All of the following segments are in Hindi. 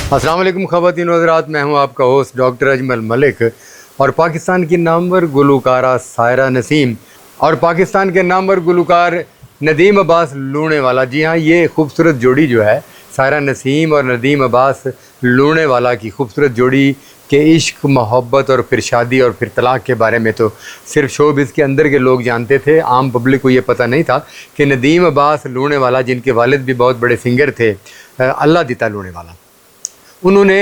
अस्सलाम वालेकुम ख़वातीन व हज़रात, मैं हूं आपका होस्ट डॉक्टर अजमल मलिक। और पाकिस्तान की नामवर गुलकारा सायरा नसीम और पाकिस्तान के नामवर गुलकार नदीम अब्बास लूणेवाला, जी हाँ, ये खूबसूरत जोड़ी जो है सायरा नसीम और नदीम अब्बास लूणेवाला की खूबसूरत जोड़ी के इश्क, मोहब्बत और फिर शादी और फिर तलाक़ के बारे में तो सिर्फ शोबिज़ के अंदर के लोग जानते थे। आम पब्लिक को ये पता नहीं था कि नदीम अब्बास लूणेवाला, जिनके वालिद भी बहुत बड़े सिंगर थे, अल्लाह दिता लूणेवाला, उन्होंने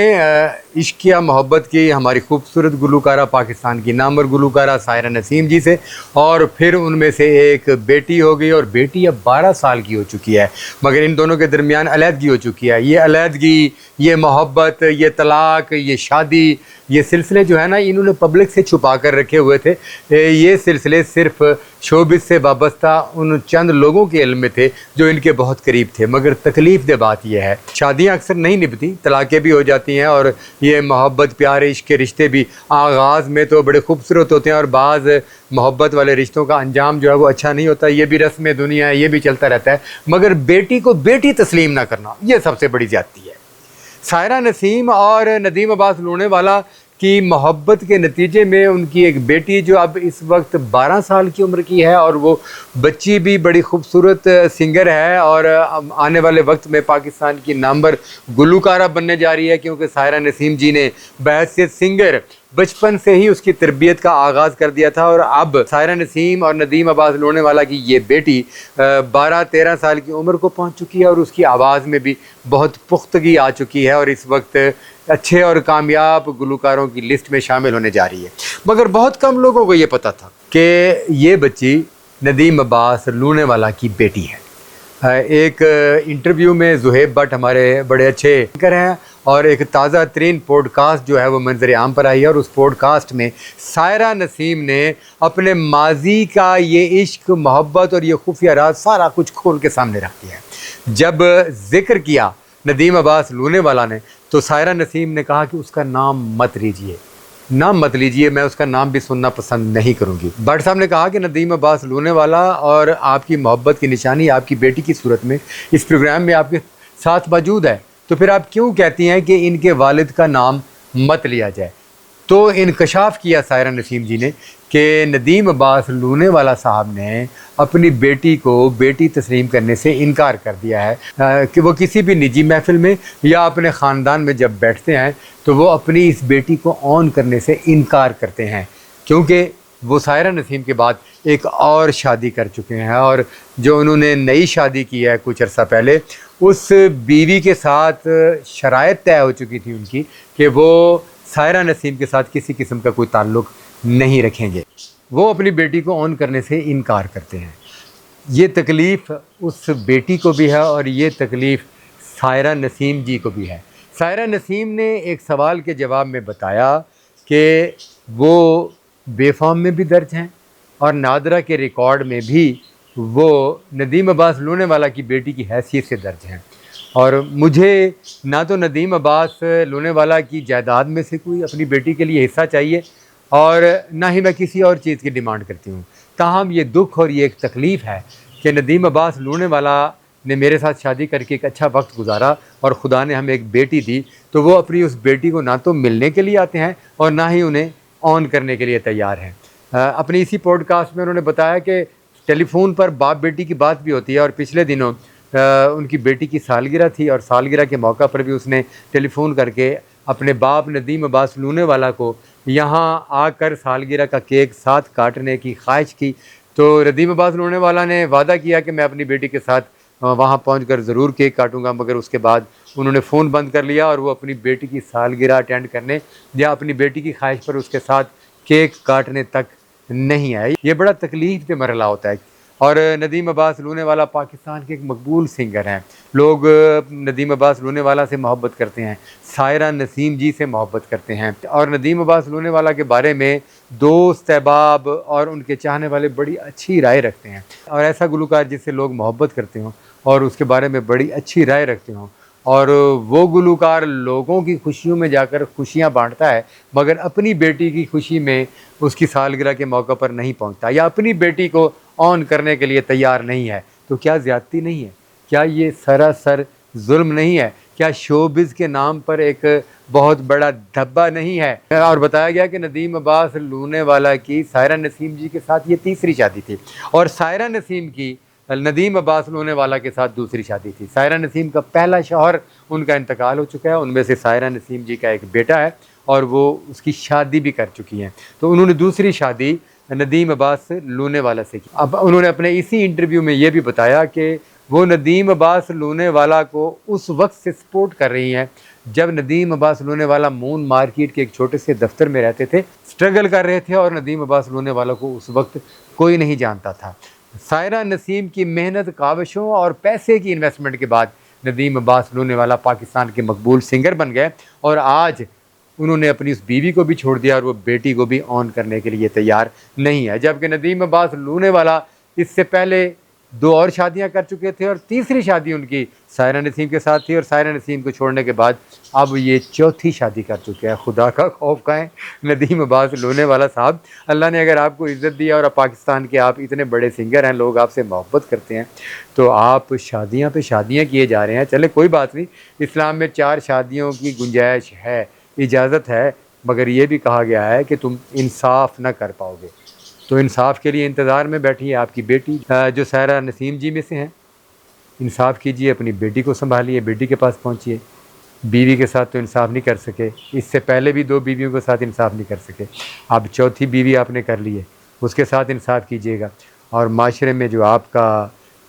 इश्क या मोहब्बत की हमारी खूबसूरत गुलकारा, पाकिस्तान की नामवर गुलकारा सायरा नसीम जी से। और फिर उनमें से एक बेटी हो गई और बेटी अब 12 साल की हो चुकी है, मगर इन दोनों के दरमियान अलहदगी हो चुकी है। ये अलहदगी, ये मोहब्बत, ये तलाक़, ये शादी, ये सिलसिले जो है ना, इन्होंने पब्लिक से छुपा कर रखे हुए थे। ये सिलसिले सिर्फ शोबिज़ से वाबस्ता उन चंद लोगों के इल्म में थे जो इनके बहुत करीब थे। मगर तकलीफ़ दे बात यह है, शादियाँ अक्सर नहीं निभती, तलाक़ें भी हो जाती हैं। और ये मोहब्बत, प्यार, इश्क के रिश्ते भी आगाज़ में तो बड़े खूबसूरत होते हैं और बाज़ मोहब्बत वाले रिश्तों का अंजाम जो है वो अच्छा नहीं होता। ये भी रस्म दुनिया है, ये भी चलता रहता है। मगर बेटी को बेटी तस्लीम ना करना, ये सबसे बड़ी ज़्यादती है। सायरा नसीम और नदीम अब्बास लूणेवाला की मोहब्बत के नतीजे में उनकी एक बेटी जो अब इस वक्त 12 साल की उम्र की है, और वो बच्ची भी बड़ी खूबसूरत सिंगर है और आने वाले वक्त में पाकिस्तान की नामवर गुलकारा बनने जा रही है। क्योंकि सायरा नसीम जी ने बहैसियत सिंगर बचपन से ही उसकी तरबियत का आगाज़ कर दिया था। और अब सायरा नसीम और नदीम अब्बास लूणेवाला की ये बेटी 12-13 साल की उम्र को पहुंच चुकी है और उसकी आवाज़ में भी बहुत पुख्तगी आ चुकी है और इस वक्त अच्छे और कामयाब गुलकारों की लिस्ट में शामिल होने जा रही है। मगर बहुत कम लोगों को ये पता था कि ये बच्ची नदीम अब्बास लूणेवाला की बेटी है। एक इंटरव्यू में ज़ुहैब भट्ट, हमारे बड़े अच्छे एंकर हैं, और एक ताज़ा तरीन पॉडकास्ट जो है वो मंजर आम पर आई है। और उस पॉडकास्ट में सायरा नसीम ने अपने माजी का ये इश्क, मोहब्बत और ये खुफिया राज सारा कुछ खोल के सामने रख दिया है। जब जिक्र किया नदीम अब्बास लूणेवाला ने, तो सायरा नसीम ने कहा कि उसका नाम मत लीजिए, नाम मत लीजिए, मैं उसका नाम भी सुनना पसंद नहीं करूंगी। भट्ट साहब ने कहा कि नदीम अब्बास लूणेवाला और आपकी मोहब्बत की निशानी आपकी बेटी की सूरत में इस प्रोग्राम में आपके साथ मौजूद है, तो फिर आप क्यों कहती हैं कि इनके वालिद का नाम मत लिया जाए। तो इनकशाफ किया सायरा नसीम जी ने कि नदीम अब्बास लूणेवाला साहब ने अपनी बेटी को बेटी तस्लीम करने से इनकार कर दिया है कि वो किसी भी निजी महफिल में या अपने ख़ानदान में जब बैठते हैं तो वो अपनी इस बेटी को ऑन करने से इनकार करते हैं, क्योंकि वो सायरा नसीम के बाद एक और शादी कर चुके हैं। और जो उन्होंने नई शादी की है कुछ अर्सा पहले, उस बीवी के साथ शराइत तय हो चुकी थी उनकी कि वो सायरा नसीम के साथ किसी किस्म का कोई ताल्लुक़ नहीं रखेंगे। वो अपनी बेटी को ऑन करने से इनकार करते हैं। ये तकलीफ़ उस बेटी को भी है और ये तकलीफ़ सायरा नसीम जी को भी है। सायरा नसीम ने एक सवाल के जवाब में बताया कि वो बेफाम में भी दर्ज हैं और नादरा के रिकॉर्ड में भी वो नदीम अब्बास लूणेवाला की बेटी की हैसियत से दर्ज हैं। और मुझे ना तो नदीम अब्बास लूणेवाला की जायदाद में से कोई अपनी बेटी के लिए हिस्सा चाहिए और ना ही मैं किसी और चीज़ की डिमांड करती हूँ। ताहम ये दुख और ये एक तकलीफ़ है कि नदीम अब्बास लूणेवाला ने मेरे साथ शादी करके एक अच्छा वक्त गुजारा और ख़ुदा ने हमें एक बेटी दी, तो वो अपनी उस बेटी को ना तो मिलने के लिए आते हैं और ना ही उन्हें ऑन करने के लिए तैयार हैं। अपनी इसी पॉडकास्ट में उन्होंने बताया कि टेलीफोन पर बाप बेटी की बात भी होती है और पिछले दिनों उनकी बेटी की सालगिरह थी और सालगिरह के मौका पर भी उसने टेलीफोन करके अपने बाप नदीम अब्बास लूणेवाला को यहाँ आकर सालगिरह का केक साथ काटने की ख्वाहिश की। तो नदीम अब्बास लूणेवाला ने वादा किया कि मैं अपनी बेटी के साथ वहाँ पहुँचकर ज़रूर केक काटूंगा, मगर उसके बाद उन्होंने फ़ोन बंद कर लिया और वो अपनी बेटी की सालगिरह अटेंड करने या अपनी बेटी की ख्वाहिश पर उसके साथ केक काटने तक नहीं आए। ये बड़ा तकलीफ़ पे मरला होता है। और नदीम अब्बास लूणेवाला पाकिस्तान के एक मकबूल सिंगर हैं। लोग नदीम अब्बास लूणेवाला से मोहब्बत करते हैं, सायरा नसीम जी से मोहब्बत करते हैं और नदीम अब्बास लूणेवाला के बारे में दोस्त, अहबाब और उनके चाहने वाले बड़ी अच्छी राय रखते हैं। और ऐसा गुलकार जिससे लोग मोहब्बत करते हों और उसके बारे में बड़ी अच्छी राय रखते हों, और वो गुलकार लोगों की खुशियों में जाकर खुशियाँ बांटता है मगर अपनी बेटी की खुशी में उसकी सालगिरह के मौका पर नहीं पहुँचता या अपनी बेटी को ऑन करने के लिए तैयार नहीं है, तो क्या ज़्यादती नहीं है? क्या ये सरासर जुल्म नहीं है क्या शोबिज़ के नाम पर एक बहुत बड़ा धब्बा नहीं है। और बताया गया कि नदीम अब्बास लूनेवाला की सायरा नसीम जी के साथ ये तीसरी शादी थी और सायरा नसीम की नदीम अब्बास लूनेवाला के साथ दूसरी शादी थी। सायरा नसीम का पहला शौहर उनका इंतकाल हो चुका है, उनमें से सायरा नसीम जी का एक बेटा है और वो उसकी शादी भी कर चुकी हैं। तो उन्होंने दूसरी शादी नदीम अब्बास लूनेवाला से की। अब उन्होंने अपने इसी इंटरव्यू में ये भी बताया कि वो नदीम अब्बास लूनेवाला को उस वक्त से सपोर्ट कर रही हैं जब नदीम अब्बास लूनेवाला मून मार्केट के एक छोटे से दफ्तर में रहते थे, स्ट्रगल कर रहे थे और नदीम अब्बास लूनेवाला को उस वक्त कोई नहीं जानता था। सायरा नसीम की मेहनत, काविशों और पैसे की इन्वेस्टमेंट के बाद नदीम अब्बास लूनेवाला पाकिस्तान के मकबूल सिंगर बन गए और आज उन्होंने अपनी उस बीवी को भी छोड़ दिया और वो बेटी को भी ऑन करने के लिए तैयार नहीं है। जबकि नदीम अब्बास लूनेवाला इससे पहले 2 और शादियां कर चुके थे और तीसरी शादी उनकी सायरा नसीम के साथ थी और सायरा नसीम को छोड़ने के बाद अब ये चौथी शादी कर चुके हैं। खुदा का खौफ खाएं नदीम अब्बास लूनेवाला साहब। अल्लाह ने अगर आपको इज़्ज़त दिया और पाकिस्तान के आप इतने बड़े सिंगर हैं, लोग आपसे मोहब्बत करते हैं, तो आप शादियां पे शादियां किए जा रहे हैं। चले कोई बात नहीं, इस्लाम में 4 शादियों की गुंजाइश है, इजाज़त है, मगर ये भी कहा गया है कि तुम इंसाफ न कर पाओगे। तो इंसाफ के लिए इंतज़ार में बैठी है आपकी बेटी जो सायरा नसीम जी में से हैं। इंसाफ कीजिए, अपनी बेटी को संभालिए, बेटी के पास पहुंचिए। बीवी के साथ तो इंसाफ नहीं कर सके, इससे पहले भी 2 बीवियों के साथ इंसाफ नहीं कर सके, अब चौथी बीवी आपने कर ली है, उसके साथ इंसाफ कीजिएगा। और माशरे में जो आपका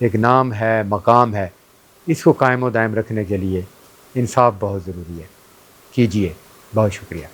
एक नाम है, मकाम है, इसको कायम व दायम रखने के लिए इंसाफ बहुत ज़रूरी है। कीजिए। बहुत शुक्रिया।